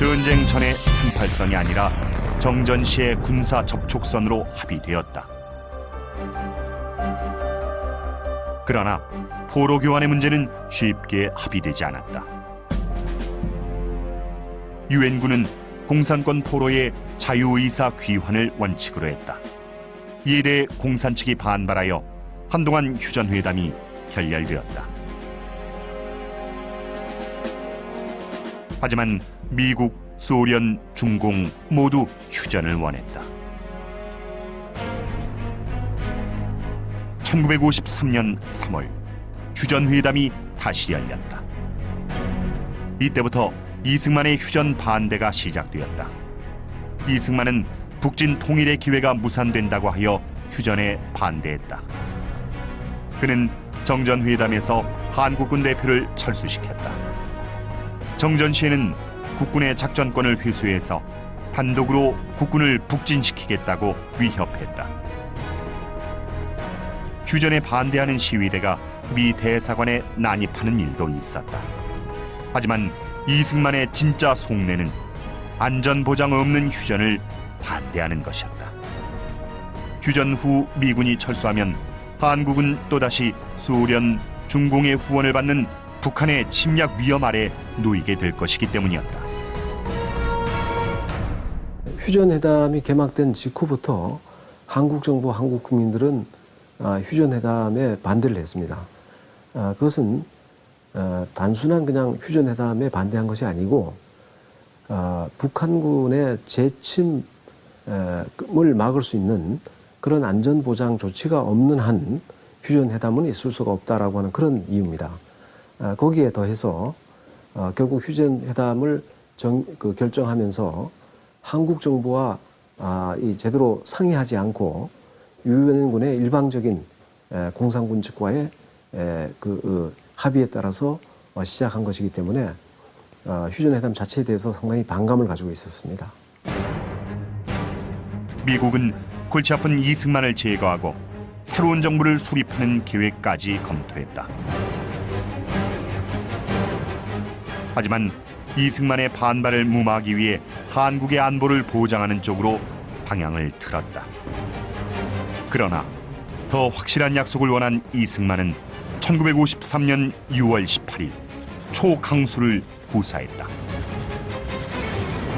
전쟁 전의 38선이 아니라 정전 시의 군사 접촉선으로 합의되었다. 그러나 포로 교환의 문제는 쉽게 합의되지 않았다. 유엔군은 공산권 포로의 자유의사 귀환을 원칙으로 했다. 이에 대해 공산 측이 반발하여 한동안 휴전회담이 결렬되었다. 하지만 미국, 소련, 중공 모두 휴전을 원했다. 1953년 3월 휴전회담이 다시 열렸다. 이때부터 이승만의 휴전 반대가 시작되었다. 이승만은 북진 통일의 기회가 무산된다고 하여 휴전에 반대했다. 그는 정전회담에서 한국군 대표를 철수시켰다. 정전 시에는 국군의 작전권을 회수해서 단독으로 국군을 북진시키겠다고 위협했다. 휴전에 반대하는 시위대가 미 대사관에 난입하는 일도 있었다. 하지만 이승만의 진짜 속내는 안전보장 없는 휴전을 반대하는 것이었다. 휴전 후 미군이 철수하면 한국은 또다시 소련, 중공의 후원을 받는 북한의 침략 위험 아래 놓이게 될 것이기 때문이었다. 휴전회담이 개막된 직후부터 한국 정부, 한국 국민들은 휴전회담에 반대를 했습니다. 그것은 단순한 그냥 휴전회담에 반대한 것이 아니고 북한군의 재침을 막을 수 있는 그런 안전보장 조치가 없는 한 휴전회담은 있을 수가 없다라고 하는 그런 이유입니다. 거기에 더해서 결국 휴전회담을 결정하면서 한국 정부와 제대로 상의하지 않고 유엔군의 일방적인 공산군 측과의 합의에 따라서 시작한 것이기 때문에 휴전회담 자체에 대해서 상당히 반감을 가지고 있었습니다. 미국은 골치 아픈 이승만을 제거하고 새로운 정부를 수립하는 계획까지 검토했다. 하지만 이승만의 반발을 무마하기 위해 한국의 안보를 보장하는 쪽으로 방향을 틀었다. 그러나 더 확실한 약속을 원한 이승만은 1953년 6월 18일 초강수를 구사했다.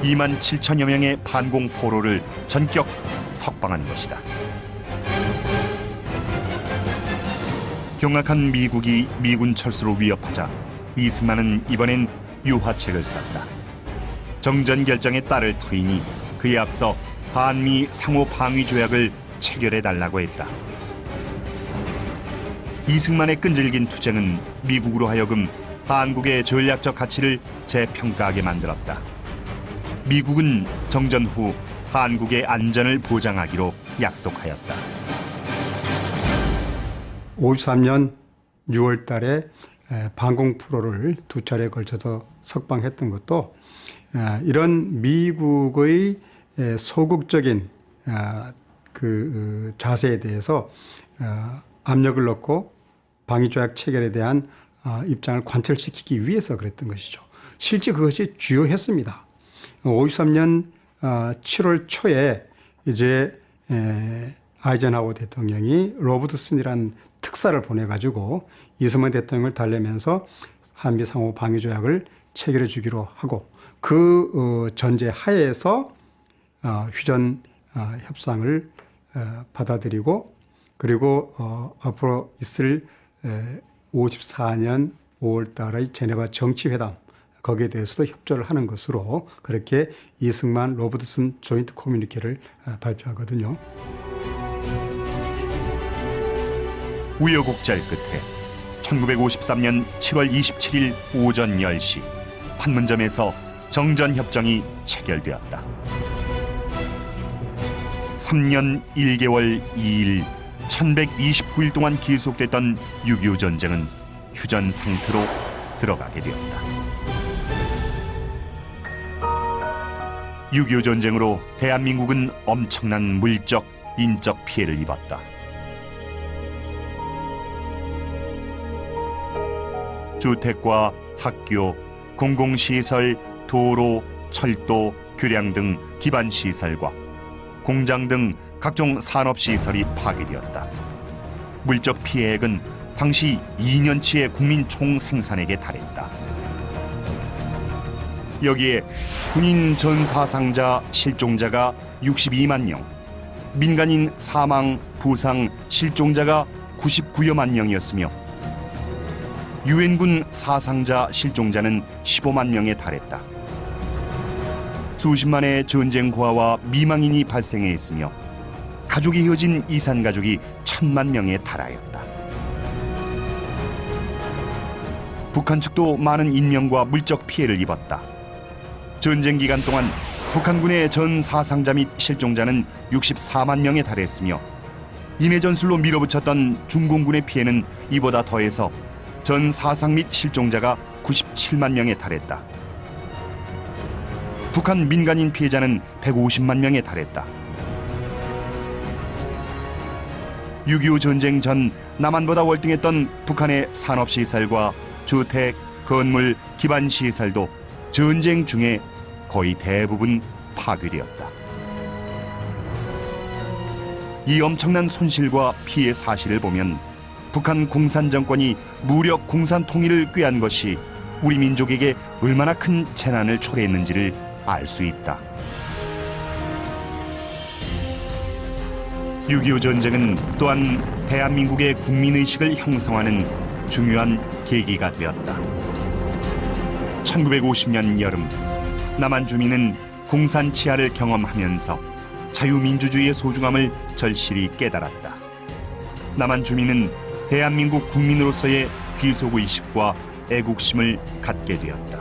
2만 7천여 명의 반공 포로를 전격 석방한 것이다. 경악한 미국이 미군 철수로 위협하자 이승만은 이번엔 유화책을 썼다. 정전 결정에 따를 터이니 그에 앞서 한미 상호 방위 조약을 체결해달라고 했다. 이승만의 끈질긴 투쟁은 미국으로 하여금 한국의 전략적 가치를 재평가하게 만들었다. 미국은 정전 후 한국의 안전을 보장하기로 약속하였다. 53년 6월 달에 반공 프로를 두 차례에 걸쳐서 석방했던 것도 이런 미국의 소극적인 그 자세에 대해서 압력을 넣고 방위조약 체결에 대한 입장을 관철시키기 위해서 그랬던 것이죠. 실제 그것이 주요했습니다. 53년 7월 초에 이제 아이젠하워 대통령이 로버트슨이라는 특사를 보내가지고 이승만 대통령을 달래면서 한미 상호 방위조약을 체결해 주기로 하고 그 전제 하에서 휴전 협상을 받아들이고 그리고 앞으로 있을 54년 5월 달의 제네바 정치회담 거기에 대해서도 협조를 하는 것으로 그렇게 이승만 로버트슨 조인트 커뮤니케를 발표하거든요. 우여곡절 끝에 1953년 7월 27일 오전 10시 판문점에서 정전협정이 체결되었다. 3년 1개월 2일 1129일 동안 계속됐던 6.25 전쟁은 휴전 상태로 들어가게 되었다. 6.25 전쟁으로 대한민국은 엄청난 물적, 인적 피해를 입었다. 주택과 학교, 공공시설, 도로, 철도, 교량 등 기반 시설과 공장 등 각종 산업 시설이 파괴되었다. 물적 피해액은 당시 2년치의 국민 총 생산액에 달했다. 여기에 군인 전사상자 실종자가 62만 명, 민간인 사망, 부상, 실종자가 99여만 명이었으며 유엔군 사상자 실종자는 15만 명에 달했다. 수십만의 전쟁 고아와 미망인이 발생해 있으며 가족이 이어진 이산 가족이 1,000만 명에 달하였다. 북한 측도 많은 인명과 물적 피해를 입었다. 전쟁 기간 동안 북한군의 전 사상자 및 실종자는 64만 명에 달했으며 인해 전술로 밀어붙였던 중공군의 피해는 이보다 더해서 전 사상 및 실종자가 97만 명에 달했다. 북한 민간인 피해자는 150만 명에 달했다. 6.25 전쟁 전 남한보다 월등했던 북한의 산업시설과 주택, 건물, 기반시설도 전쟁 중에 거의 대부분 파괴되었다. 이 엄청난 손실과 피해 사실을 보면 북한 공산 정권이 무력 공산 통일을 꾀한 것이 우리 민족에게 얼마나 큰 재난을 초래했는지를 알 수 있다. 6.25 전쟁은 또한 대한민국의 국민의식을 형성하는 중요한 계기가 되었다. 1950년 여름 남한 주민은 공산 치하를 경험하면서 자유민주주의의 소중함을 절실히 깨달았다. 남한 주민은 대한민국 국민으로서의 귀속의식과 애국심을 갖게 되었다.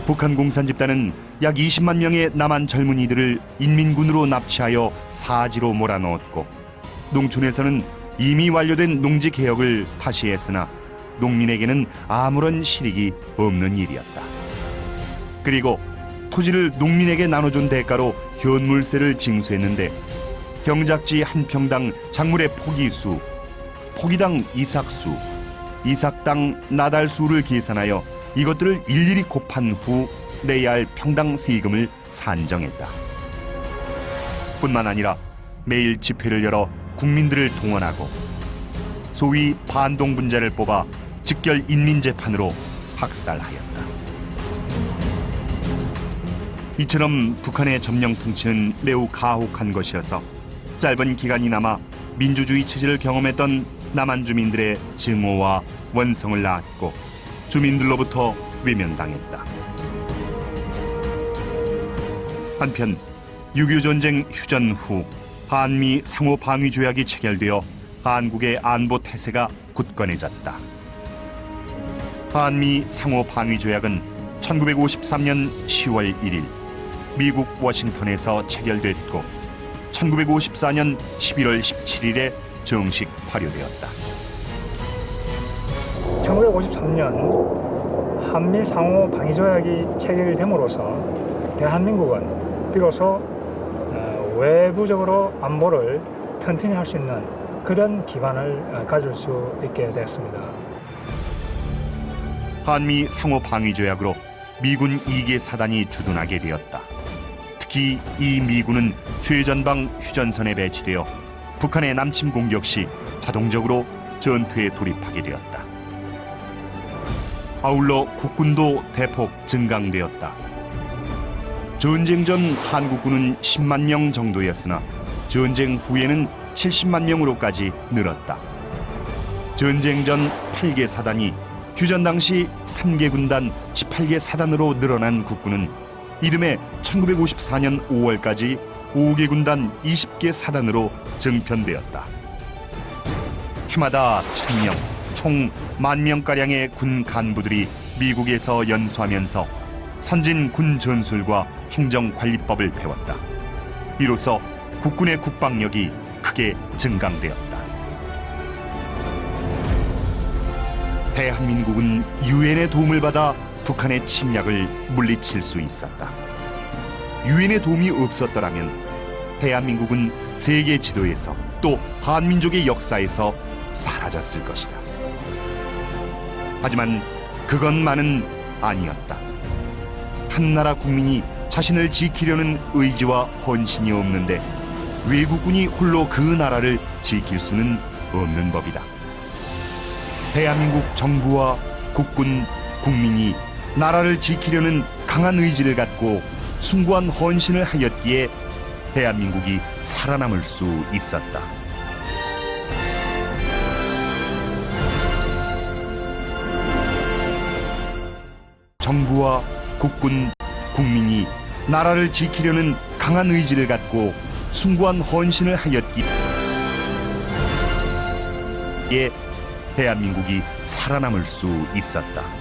북한 공산 집단은 약 20만 명의 남한 젊은이들을 인민군으로 납치하여 사지로 몰아넣었고 농촌에서는 이미 완료된 농지 개혁을 다시 했으나 농민에게는 아무런 실익이 없는 일이었다. 그리고 토지를 농민에게 나눠준 대가로 현물세를 징수했는데 경작지 한 평당 작물의 포기수, 포기당 이삭수, 이삭당 나달수를 계산하여 이것들을 일일이 곱한 후 내야 할 평당 세금을 산정했다. 뿐만 아니라 매일 집회를 열어 국민들을 동원하고 소위 반동분자를 뽑아 직결 인민재판으로 학살하였다. 이처럼 북한의 점령 통치는 매우 가혹한 것이어서 짧은 기간이나마 민주주의 체제를 경험했던 남한 주민들의 증오와 원성을 낳았고 주민들로부터 외면당했다. 한편 6.25 전쟁 휴전 후 한미 상호 방위 조약이 체결되어 한국의 안보 태세가 굳건해졌다. 한미 상호 방위 조약은 1953년 10월 1일 미국 워싱턴에서 체결됐고 1954년 11월 17일에 정식 발효되었다. 1953년 한미 상호 방위 조약이 체결됨으로써 대한민국은 비로소 외부적으로 안보를 튼튼히 할 수 있는 그런 기반을 가질 수 있게 되었습니다. 한미 상호 방위 조약으로 미군 2개 사단이 주둔하게 되었다. 특히 이 미군은 최전방 휴전선에 배치되어 북한의 남침 공격 시 자동적으로 전투에 돌입하게 되었다. 아울러 국군도 대폭 증강되었다. 전쟁 전 한국군은 10만 명 정도였으나 전쟁 후에는 70만 명으로까지 늘었다. 전쟁 전 8개 사단이 휴전 당시 3개 군단 18개 사단으로 늘어난 국군은 이듬해 1954년 5월까지 5개 군단 20개 사단으로 정편되었다. 해마다 1,000명, 총 10,000명가량의 군 간부들이 미국에서 연수하면서 선진 군 전술과 행정관리법을 배웠다. 이로써 국군의 국방력이 크게 증강되었다. 대한민국은 유엔의 도움을 받아 북한의 침략을 물리칠 수 있었다. 유엔의 도움이 없었더라면 대한민국은 세계 지도에서 또 한민족의 역사에서 사라졌을 것이다. 하지만 그것만은 아니었다. 한나라 국민이 자신을 지키려는 의지와 헌신이 없는데 외국군이 홀로 그 나라를 지킬 수는 없는 법이다. 대한민국 정부와 국군, 국민이 나라를 지키려는 강한 의지를 갖고 숭고한 헌신을 하였기에 대한민국이 살아남을 수 있었다. 정부와 국군, 국민이 나라를 지키려는 강한 의지를 갖고 숭고한 헌신을 하였기에 대한민국이 살아남을 수 있었다.